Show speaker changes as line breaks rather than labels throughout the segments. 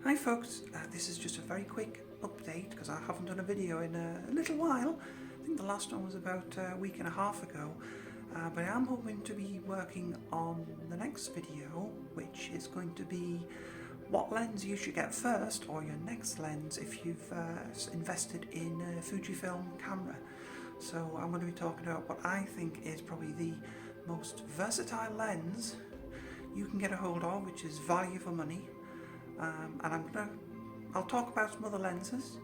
Hi folks, this is just a very quick update because I haven't done a video in a little while. I think the last one was about a week and a half ago, but I am hoping to be working on the next video, which is going to be what lens you should get first, or your next lens if you've invested in a Fujifilm camera. So I'm going to be talking about what I think is probably the most versatile lens you can get a hold of, which is value for money. And I'll talk about some other lenses,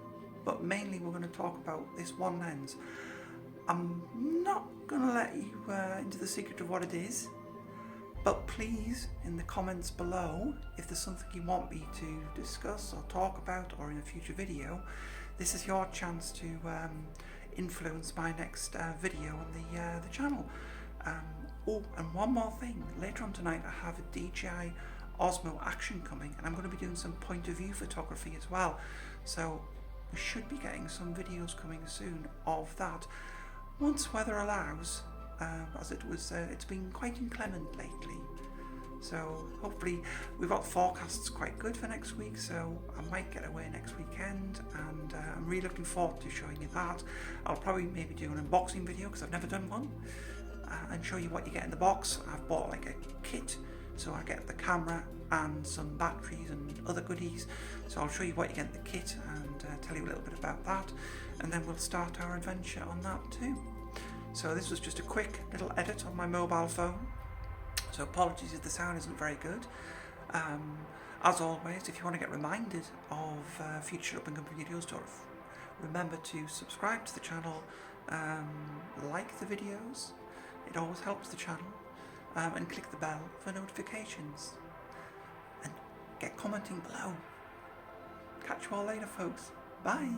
but mainly we're going to talk about this one lens. I'm not going to let you into the secret of what it is, but please, in the comments below, if there's something you want me to discuss or talk about, or in a future video, this is your chance to influence my next video on the channel. Oh, and one more thing, later on tonight I have a DJI Osmo Action coming, and I'm going to be doing some point of view photography as well, so we should be getting some videos coming soon of that, once weather allows, as it's been quite inclement lately. So hopefully we've got forecasts quite good for next week, so I might get away next weekend, and I'm really looking forward to showing you that. I'll probably maybe do an unboxing video because I've never done one, and show you what you get in the box. I've bought like a kit, so I get the camera and some batteries and other goodies, so I'll show you what you get in the kit and tell you a little bit about that, and then we'll start our adventure on that too. So this was just a quick little edit on my mobile phone, so apologies if the sound isn't very good. As always, if you want to get reminded of future up and coming videos, remember to subscribe to the channel, like the videos, it always helps the channel, and click the bell for notifications, and get commenting below. Catch you all later folks, bye!